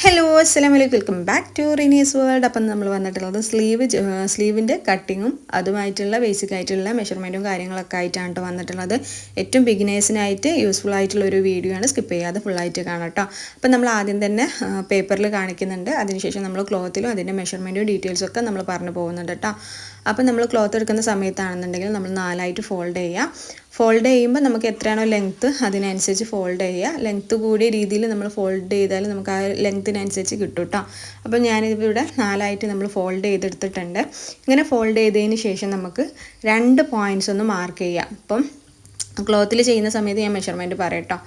Hello അസ്സലാമലൈക്കും welcome back to Rini's world. അപ്പം നമ്മൾ വന്നിട്ടുള്ളത് സ്ലീവിൻ്റെ കട്ടിങ്ങും അതുമായിട്ടുള്ള ബേസിക് ആയിട്ടുള്ള മെഷർമെൻറ്റും കാര്യങ്ങളൊക്കെ ആയിട്ടാണ് കേട്ടോ വന്നിട്ടുള്ളത്. ഏറ്റവും ബിഗിനേഴ്സിനായിട്ട് യൂസ്ഫുൾ ആയിട്ടുള്ള ഒരു വീഡിയോ ആണ്, സ്കിപ്പ് ചെയ്യാതെ ഫുള്ളായിട്ട് കാണാം കേട്ടോ. അപ്പം നമ്മൾ ആദ്യം തന്നെ പേപ്പറിൽ കാണിക്കുന്നുണ്ട്, അതിനുശേഷം നമ്മൾ ക്ലോത്തിലും അതിൻ്റെ മെഷർമെൻറ്റും ഡീറ്റെയിൽസും ഒക്കെ നമ്മൾ പറഞ്ഞു പോകുന്നുണ്ട് കേട്ടോ. അപ്പം നമ്മൾ ക്ലോത്ത് എടുക്കുന്ന സമയത്താണെന്നുണ്ടെങ്കിൽ നമ്മൾ 4 ഫോൾഡ് ചെയ്യുക. ഫോൾഡ് ചെയ്യുമ്പോൾ നമുക്ക് എത്രയാണോ ലെങ്ത്ത് അതിനനുസരിച്ച് ഫോൾഡ് ചെയ്യുക. ലെങ്ത്ത് കൂടിയ രീതിയിൽ നമ്മൾ ഫോൾഡ് ചെയ്താൽ നമുക്ക് ആ ലെങ്ത്തിനനുസരിച്ച് കിട്ടും കേട്ടോ. അപ്പോൾ ഞാനിവിടെ 4 നമ്മൾ ഫോൾഡ് ചെയ്തെടുത്തിട്ടുണ്ട്. ഇങ്ങനെ ഫോൾഡ് ചെയ്തതിന് ശേഷം നമുക്ക് 2 പോയിൻറ്റ്സ് ഒന്ന് മാർക്ക് ചെയ്യാം. അപ്പം ക്ലോത്തിൽ ചെയ്യുന്ന സമയത്ത് ഞാൻ മെഷർമെൻറ്റ് പറയാം കേട്ടോ.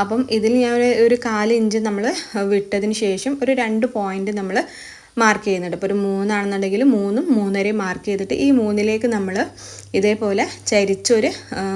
അപ്പം ഇതിൽ ഞാൻ ഒരു 4 ഇഞ്ച് നമ്മൾ വിട്ടതിന് ശേഷം ഒരു 2 പോയിൻറ്റ് നമ്മൾ മാർക്ക് ചെയ്യുന്നുണ്ട്. ഇപ്പോൾ ഒരു 3 ആണെന്നുണ്ടെങ്കിൽ 3ഉം 3.5 മാർക്ക് ചെയ്തിട്ട് ഈ 3ലേക്ക് നമ്മൾ ഇതേപോലെ ചരിച്ചൊരു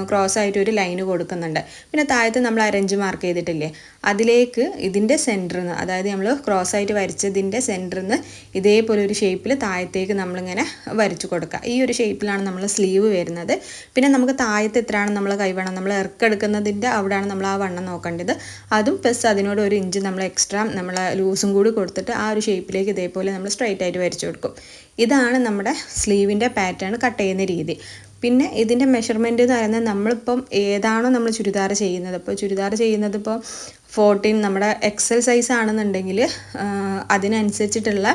ക്രോസ് ആയിട്ട് ഒരു ലൈന് കൊടുക്കുന്നുണ്ട്. പിന്നെ താഴത്ത് നമ്മൾ അരഞ്ച് മാർക്ക് ചെയ്തിട്ടില്ലേ, അതിലേക്ക് ഇതിൻ്റെ സെൻറ്ററിൽ നിന്ന്, അതായത് നമ്മൾ ക്രോസ് ആയിട്ട് വരച്ചതിൻ്റെ സെൻറ്ററിൽ നിന്ന് ഇതേപോലെ ഒരു ഷേപ്പിൽ താഴത്തേക്ക് നമ്മളിങ്ങനെ വരച്ചു കൊടുക്കുക. ഈ ഒരു ഷേപ്പിലാണ് നമ്മൾ സ്ലീവ് വരുന്നത്. പിന്നെ നമുക്ക് താഴത്ത് എത്രയാണ് നമ്മൾ കൈവണ്ണം, നമ്മൾ ഇറക്കെടുക്കുന്നതിൻ്റെ അവിടെയാണ് നമ്മൾ ആ വണ്ണം നോക്കേണ്ടത്. അതും പ്ലസ് അതിനോട് 1 ഇഞ്ച് നമ്മൾ എക്സ്ട്രാ നമ്മൾ ലൂസും കൂടി കൊടുത്തിട്ട് ആ ഒരു ഷേപ്പിലേക്ക് ഇതേപോലെ നമ്മൾ സ്ട്രൈറ്റ് ആയിട്ട് വരച്ചു കൊടുക്കും. ഇതാണ് നമ്മുടെ സ്ലീവിൻ്റെ പാറ്റേൺ കട്ട് ചെയ്യുന്ന രീതി. പിന്നെ ഇതിൻ്റെ മെഷർമെൻറ്റ് എന്ന് പറയുന്നത് നമ്മളിപ്പം ഏതാണോ നമ്മൾ ചുരിദാർ ചെയ്യുന്നത്, ഇപ്പോൾ ചുരിദാർ ചെയ്യുന്നത് ഇപ്പോൾ 14 നമ്മുടെ എക്സൽ സൈസ് ആണെന്നുണ്ടെങ്കിൽ അതിനനുസരിച്ചിട്ടുള്ള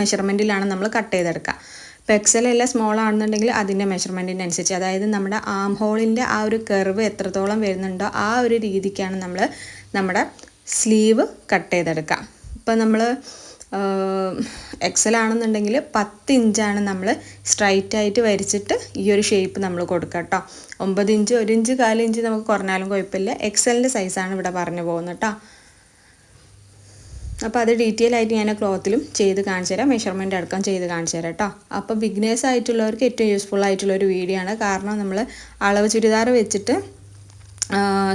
മെഷർമെൻറ്റിലാണ് നമ്മൾ കട്ട് ചെയ്തെടുക്കുക. ഇപ്പോൾ എക്സൽ അല്ല സ്മോൾ ആണെന്നുണ്ടെങ്കിൽ അതിൻ്റെ മെഷർമെൻറ്റിനനുസരിച്ച്, അതായത് നമ്മുടെ ആം ഹോളിൻ്റെ ആ ഒരു കർവ് എത്രത്തോളം വരുന്നുണ്ടോ ആ ഒരു രീതിക്കാണ് നമ്മൾ നമ്മുടെ സ്ലീവ് കട്ട് ചെയ്തെടുക്കുക. ഇപ്പോൾ നമ്മൾ എക്സൽ ആണെന്നുണ്ടെങ്കിൽ 10 ഇഞ്ചാണ് നമ്മൾ സ്ട്രൈറ്റ് ആയിട്ട് വരച്ചിട്ട് ഈ ഒരു ഷേപ്പ് നമ്മൾ കൊടുക്കുക കേട്ടോ. 9 ഇഞ്ച് 1 ഇഞ്ച് 4 ഇഞ്ച് നമുക്ക് കുറഞ്ഞാലും കുഴപ്പമില്ല. എക്സലിൻ്റെ സൈസാണ് ഇവിടെ പറഞ്ഞു പോകുന്നത് കേട്ടോ. അപ്പോൾ അത് ഡീറ്റെയിൽ ആയിട്ട് ഞാൻ ക്ലോത്തിലും ചെയ്ത് കാണിച്ചു തരാം, മെഷർമെൻറ്റ് അടക്കം ചെയ്ത് കാണിച്ചു തരാം കേട്ടോ. അപ്പോൾ ബിഗിനേഴ്സ് ആയിട്ടുള്ളവർക്ക് ഏറ്റവും യൂസ്ഫുൾ ആയിട്ടുള്ളൊരു വീഡിയോ ആണ്. കാരണം നമ്മൾ അളവ് ചുരിദാർ വെച്ചിട്ട്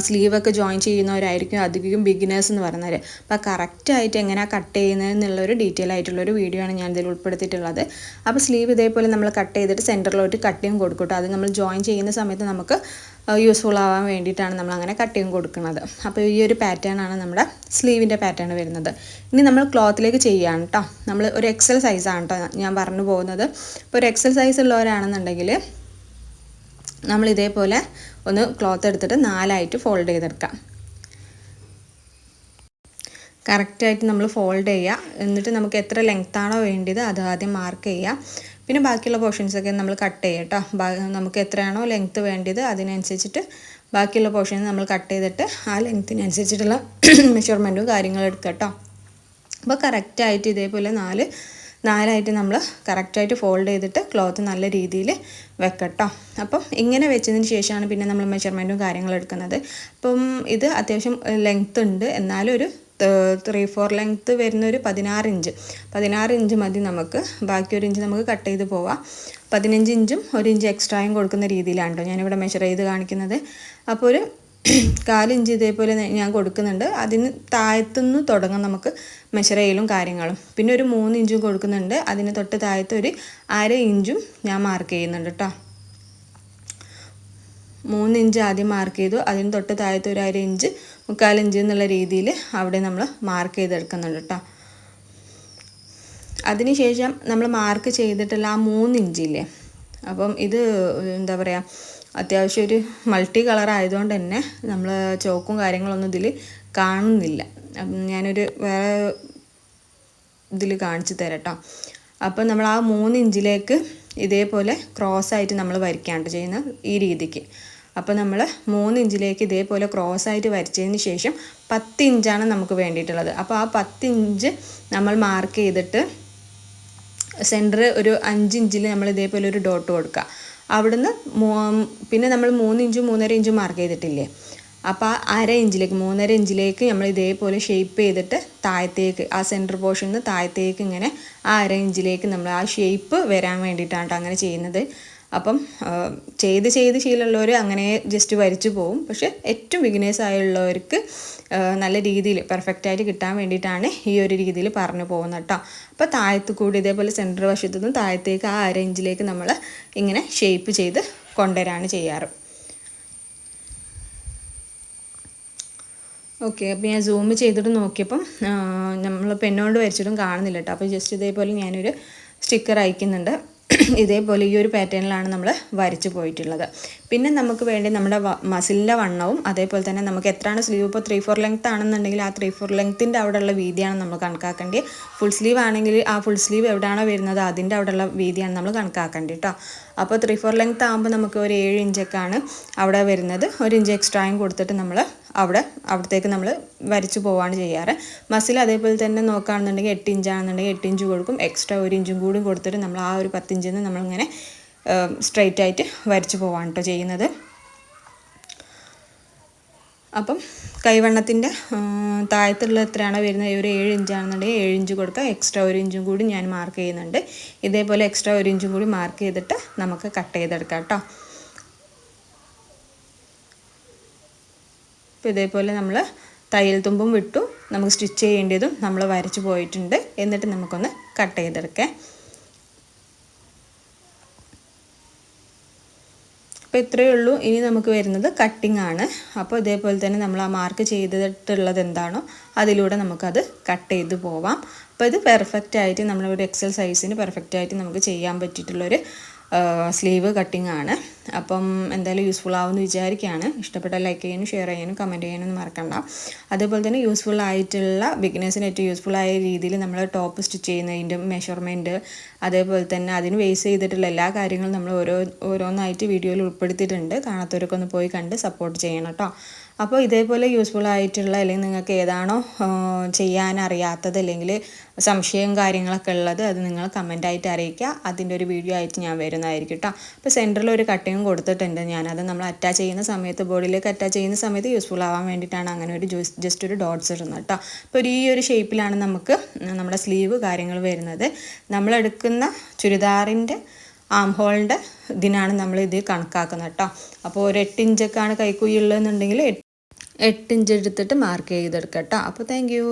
സ്ലീവൊക്കെ ജോയിൻ ചെയ്യുന്നവരായിരിക്കും അധികം ബിഗിനേഴ്സ് എന്ന് പറയുന്നത്. അപ്പോൾ കറക്റ്റായിട്ട് എങ്ങനെയാണ് കട്ട് ചെയ്യുന്നത് എന്നുള്ളൊരു ഡീറ്റെയിൽ ആയിട്ടുള്ളൊരു വീഡിയോ ആണ് ഞാൻ ഇതിൽ ഉൾപ്പെടുത്തിയിട്ടുള്ളത്. അപ്പോൾ സ്ലീവ് ഇതേപോലെ നമ്മൾ കട്ട് ചെയ്തിട്ട് സെൻറ്ററിലോട്ട് കട്ടിങ് കൊടുക്കട്ടോ. അത് നമ്മൾ ജോയിൻ ചെയ്യുന്ന സമയത്ത് നമുക്ക് യൂസ്ഫുൾ ആവാൻ വേണ്ടിയിട്ടാണ് നമ്മൾ അങ്ങനെ കട്ടിങ് കൊടുക്കുന്നത്. അപ്പോൾ ഈ ഒരു പാറ്റേൺ ആണ് നമ്മുടെ സ്ലീവിൻ്റെ പാറ്റേൺ വരുന്നത്. ഇനി നമ്മൾ ക്ലോത്തിലേക്ക് ചെയ്യുകയാണ് കേട്ടോ. നമ്മൾ ഒരു എക്സൽ സൈസാണ് കേട്ടോ ഞാൻ പറഞ്ഞു പോകുന്നത്. ഇപ്പോൾ ഒരു എക്സൽ സൈസ് ഉള്ളവരാണെന്നുണ്ടെങ്കിൽ നമ്മൾ ഇതേപോലെ ഒന്ന് ക്ലോത്ത് എടുത്തിട്ട് 4 ഫോൾഡ് ചെയ്തെടുക്കാം. കറക്റ്റായിട്ട് നമ്മൾ ഫോൾഡ് ചെയ്യുക. എന്നിട്ട് നമുക്ക് എത്ര ലെങ്ത്താണോ വേണ്ടത് അത് ആദ്യം മാർക്ക് ചെയ്യുക. പിന്നെ ബാക്കിയുള്ള പോർഷൻസൊക്കെ നമ്മൾ കട്ട് ചെയ്യുക കേട്ടോ. നമുക്ക് എത്രയാണോ ലെങ്ത്ത് വേണ്ടത് അതിനനുസരിച്ചിട്ട് ബാക്കിയുള്ള പോർഷൻസ് നമ്മൾ കട്ട് ചെയ്തിട്ട് ആ ലെങ്ത്തിനനുസരിച്ചിട്ടുള്ള മെഷർമെൻറ്റും കാര്യങ്ങളും എടുക്കുക കേട്ടോ. അപ്പോൾ കറക്റ്റായിട്ട് ഇതേപോലെ 4 നമ്മൾ കറക്റ്റായിട്ട് ഫോൾഡ് ചെയ്തിട്ട് ക്ലോത്ത് നല്ല രീതിയിൽ വെക്കട്ടോ. അപ്പം ഇങ്ങനെ വെച്ചതിന് ശേഷമാണ് പിന്നെ നമ്മൾ മെഷർമെൻറ്റും കാര്യങ്ങളും എടുക്കുന്നത്. അപ്പം ഇത് അത്യാവശ്യം ലെങ്ത്ത് ഉണ്ട്, എന്നാലും ഒരു 3-4 ലെങ്ത്ത് വരുന്ന ഒരു 16 ഇഞ്ച് മതി നമുക്ക്. ബാക്കി 1 ഇഞ്ച് നമുക്ക് കട്ട് ചെയ്ത് പോവാം. 15 ഇഞ്ചും 1 ഇഞ്ച് എക്സ്ട്രായും കൊടുക്കുന്ന രീതിയിലാണ് കേട്ടോ ഞാനിവിടെ മെഷർ ചെയ്ത് കാണിക്കുന്നത്. അപ്പോൾ ഒരു 4 ഇഞ്ച് ഇതേപോലെ ഞാൻ കൊടുക്കുന്നുണ്ട്. അതിന് താഴത്തുനിന്ന് തുടങ്ങാം നമുക്ക് മെഷർ ചെയ്യലും കാര്യങ്ങളും. പിന്നെ ഒരു 3 ഇഞ്ചും കൊടുക്കുന്നുണ്ട്. അതിന് തൊട്ട് താഴത്ത് ഒരു 1/2 ഇഞ്ചും ഞാൻ മാർക്ക് ചെയ്യുന്നുണ്ട് കേട്ടോ. 3 ഇഞ്ച് ആദ്യം മാർക്ക് ചെയ്തു. അതിന് തൊട്ട് താഴത്ത് ഒരു 1/2 ഇഞ്ച് 3/4 ഇഞ്ച് എന്നുള്ള രീതിയിൽ അവിടെ നമ്മൾ മാർക്ക് ചെയ്തെടുക്കുന്നുണ്ട് കേട്ടോ. അതിനുശേഷം നമ്മൾ മാർക്ക് ചെയ്തിട്ടുള്ള ആ 3 ഇഞ്ചില്ലേ, അപ്പം ഇത് എന്താ പറയുക, അത്യാവശ്യം ഒരു മൾട്ടി കളർ ആയതുകൊണ്ട് തന്നെ നമ്മൾ ചോക്കും കാര്യങ്ങളൊന്നും ഇതിൽ കാണുന്നില്ല. ഞാനൊരു വേറെ ഇതിൽ കാണിച്ചു തരാം കേട്ടോ. അപ്പം നമ്മൾ ആ 3 ഇഞ്ചിലേക്ക് ഇതേപോലെ ക്രോസ് ആയിട്ട് നമ്മൾ വരയ്ക്കാണ്ട് ചെയ്യുന്നത് ഈ രീതിക്ക്. അപ്പോൾ നമ്മൾ 3 ഇഞ്ചിലേക്ക് ഇതേപോലെ ക്രോസ് ആയിട്ട് വരച്ചതിന് ശേഷം 10 ഇഞ്ചാണ് നമുക്ക് വേണ്ടിയിട്ടുള്ളത്. അപ്പോൾ ആ 10 ഇഞ്ച് നമ്മൾ മാർക്ക് ചെയ്തിട്ട് സെൻറ്റർ ഒരു 5 ഇഞ്ചിൽ നമ്മൾ ഇതേപോലെ ഒരു ഡോട്ട് കൊടുക്കുക. അവിടുന്ന് പിന്നെ നമ്മൾ 3 ഇഞ്ചും 3.5 ഇഞ്ചും മാർക്ക് ചെയ്തിട്ടില്ലേ, അപ്പോൾ ആ 1/2 ഇഞ്ചിലേക്ക് 3.5 ഇഞ്ചിലേക്ക് നമ്മൾ ഇതേപോലെ ഷേപ്പ് ചെയ്തിട്ട് താഴത്തേക്ക് ആ സെൻറ്റർ പോർഷനിൽ നിന്ന് താഴത്തേക്ക് ഇങ്ങനെ ആ 1/2 ഇഞ്ചിലേക്ക് നമ്മൾ ആ ഷേപ്പ് വരാൻ വേണ്ടിയിട്ടാണ് അങ്ങനെ ചെയ്യുന്നത്. അപ്പം ചെയ്ത് ശീലമുള്ളവർ അങ്ങനെ ജസ്റ്റ് വരച്ചു പോകും. പക്ഷേ ഏറ്റവും ബിഗിനേഴ്സ് ആയുള്ളവർക്ക് നല്ല രീതിയിൽ പെർഫെക്റ്റായിട്ട് കിട്ടാൻ വേണ്ടിയിട്ടാണ് ഈ ഒരു രീതിയിൽ പറഞ്ഞു പോകുന്നത് കേട്ടോ. അപ്പോൾ താഴത്ത് കൂടി ഇതേപോലെ സെൻറ്റർ വശത്തു നിന്ന് താഴത്തേക്ക് ആ 1/2 ഇഞ്ചിലേക്ക് നമ്മൾ ഇങ്ങനെ ഷേപ്പ് ചെയ്ത് കൊണ്ടുവരാണ് ചെയ്യാറ്. ഓക്കെ, അപ്പോൾ ഞാൻ സൂം ചെയ്തിട്ട് നോക്കിയപ്പം നമ്മൾ പെണ്ണുകൊണ്ട് വരച്ചിട്ടും കാണുന്നില്ല കേട്ടോ. അപ്പോൾ ജസ്റ്റ് ഇതേപോലെ ഞാനൊരു സ്റ്റിക്കർ അയക്കുന്നുണ്ട്. ഇതേപോലെ ഈ ഒരു പാറ്റേണിലാണ് നമ്മൾ വരച്ച് പോയിട്ടുള്ളത്. പിന്നെ നമുക്ക് വേണ്ടി നമ്മുടെ മസിലിൻ്റെ വണ്ണവും അതേപോലെ തന്നെ നമുക്ക് എത്രയാണ് സ്ലീവ്, ഇപ്പോൾ 3/4 ലെങ്ത് ആണെന്നുണ്ടെങ്കിൽ ആ 3/4 ലെങ്ത്തിൻ്റെ അവിടെയുള്ള വീതിയാണ് നമ്മൾ കണക്കാക്കേണ്ടത്. ഫുൾ സ്ലീവ് ആണെങ്കിൽ ആ ഫുൾ സ്ലീവ് എവിടെയാണോ വരുന്നത് അതിൻ്റെ അവിടെയുള്ള വീതിയാണ് നമ്മൾ കണക്കാക്കേണ്ടത് കേട്ടോ. അപ്പോൾ 3/4 ലെങ്ത് ആകുമ്പോൾ നമുക്ക് ഒരു 7 ഇഞ്ചൊക്കെയാണ് അവിടെ വരുന്നത്. 1 ഇഞ്ച് എക്സ്ട്രായും കൊടുത്തിട്ട് നമ്മൾ അവിടത്തേക്ക് നമ്മൾ വരച്ച് പോവാണ് ചെയ്യാറ്. മസിൽ അതേപോലെ തന്നെ നോക്കുകയാണെന്നുണ്ടെങ്കിൽ 8 ഇഞ്ചാണെന്നുണ്ടെങ്കിൽ 8 ഇഞ്ച് കൊടുക്കും. എക്സ്ട്രാ 1 ഇഞ്ചും കൂടി കൊടുത്തിട്ട് നമ്മൾ ആ ഒരു 10 ഇഞ്ചിൽ നിന്ന് നമ്മളിങ്ങനെ സ്ട്രെയിറ്റ് ആയിട്ട് വരച്ച് പോവാണ് കേട്ടോ ചെയ്യുന്നത്. അപ്പം കൈവണ്ണത്തിൻ്റെ താഴത്തുള്ള എത്രയാണോ വരുന്നത്, ഒരു 7 ഇഞ്ചാണെന്നുണ്ടെങ്കിൽ 7 ഇഞ്ച് കൊടുക്കുക. എക്സ്ട്രാ 1 ഇഞ്ചും കൂടി ഞാൻ മാർക്ക് ചെയ്യുന്നുണ്ട്. ഇതേപോലെ എക്സ്ട്രാ 1 ഇഞ്ചും കൂടി മാർക്ക് ചെയ്തിട്ട് നമുക്ക് കട്ട് ചെയ്തെടുക്കാം കേട്ടോ. അപ്പോൾ ഇതേപോലെ നമ്മൾ തയ്യൽ തുമ്പും വിട്ടു, നമുക്ക് സ്റ്റിച്ച് ചെയ്യേണ്ടതും നമ്മൾ വരച്ച് പോയിട്ടുണ്ട്. എന്നിട്ട് നമുക്കൊന്ന് കട്ട് ചെയ്തെടുക്കാം. അപ്പോൾ ഇത്രയേ ഉള്ളൂ. ഇനി നമുക്ക് വരുന്നത് കട്ടിംഗ് ആണ്. അപ്പോൾ ഇതേപോലെ തന്നെ നമ്മൾ ആ മാർക്ക് ചെയ്തിട്ടുള്ളത് എന്താണോ അതിലൂടെ നമുക്കത് കട്ട് ചെയ്ത് പോവാം. അപ്പോൾ ഇത് പെർഫെക്റ്റ് ആയിട്ട് നമ്മളൊരു എക്സൽ സൈസിന് പെർഫെക്റ്റ് ആയിട്ട് നമുക്ക് ചെയ്യാൻ പറ്റിയിട്ടുള്ളൊരു സ്ലീവ് കട്ടിംഗ് ആണ്. അപ്പം എന്തായാലും യൂസ്ഫുൾ ആവുമെന്ന് വിചാരിക്കുകയാണ്. ഇഷ്ടപ്പെട്ടാൽ ലൈക്ക് ചെയ്യാനും ഷെയർ ചെയ്യാനും കമൻറ്റ് ചെയ്യാനൊന്നും മറക്കണ്ട. അതേപോലെ തന്നെ യൂസ്ഫുൾ ആയിട്ടുള്ള ബിഗിനേഴ്സിന് ഏറ്റവും യൂസ്ഫുൾ ആയ രീതിയിൽ നമ്മൾ ടോപ്പ് സ്റ്റിച്ച് ചെയ്യുന്നതിൻ്റെ മെഷർമെൻറ്റ്, അതേപോലെ തന്നെ അതിന് ബേസ് ചെയ്തിട്ടുള്ള എല്ലാ കാര്യങ്ങളും നമ്മൾ ഓരോന്നായിട്ട് വീഡിയോയിൽ ഉൾപ്പെടുത്തിയിട്ടുണ്ട്. കാണാത്തവരൊക്കെ ഒന്ന് പോയി കണ്ട് സപ്പോർട്ട് ചെയ്യണം കേട്ടോ. അപ്പോൾ ഇതേപോലെ യൂസ്ഫുൾ ആയിട്ടുള്ള, അല്ലെങ്കിൽ നിങ്ങൾക്ക് ഏതാണോ ചെയ്യാനറിയാത്തത് അല്ലെങ്കിൽ സംശയം കാര്യങ്ങളൊക്കെ ഉള്ളത് അത് നിങ്ങൾ കമൻറ്റായിട്ട് അറിയിക്കുക. അതിൻ്റെ ഒരു വീഡിയോ ആയിട്ട് ഞാൻ വരുന്നതായിരിക്കും കേട്ടോ. അപ്പോൾ സെൻറ്ററിൽ ഒരു കട്ടിങ് കൊടുത്തിട്ടുണ്ട്. ഞാനത് നമ്മൾ അറ്റാച്ച് ചെയ്യുന്ന സമയത്ത്, ബോഡിയിലേക്ക് അറ്റാച്ച് ചെയ്യുന്ന സമയത്ത് യൂസ്ഫുൾ ആവാൻ വേണ്ടിയിട്ടാണ് അങ്ങനെ ഒരു ജസ്റ്റ് ഒരു ഡോട്ട്സ് ഇടുന്നത് കേട്ടോ. അപ്പോൾ ഈ ഒരു ഷേപ്പിലാണ് നമുക്ക് നമ്മുടെ സ്ലീവ് കാര്യങ്ങൾ വരുന്നത്. നമ്മളെടുക്കുന്ന ചുരിദാറിൻ്റെ ആം ഹോളിൻ്റെ ഇതിനാണ് നമ്മൾ ഇത് കണക്കാക്കുന്നത് കേട്ടോ. അപ്പോൾ ഒരു 8 ഇഞ്ചൊക്കെയാണ് കൈക്കുയ്യുള്ളതെന്നുണ്ടെങ്കിൽ 8 ഇഞ്ച് എടുത്തിട്ട് മാർക്ക് ചെയ്തെടുക്കാം കേട്ടോ. അപ്പോൾ താങ്ക് യു.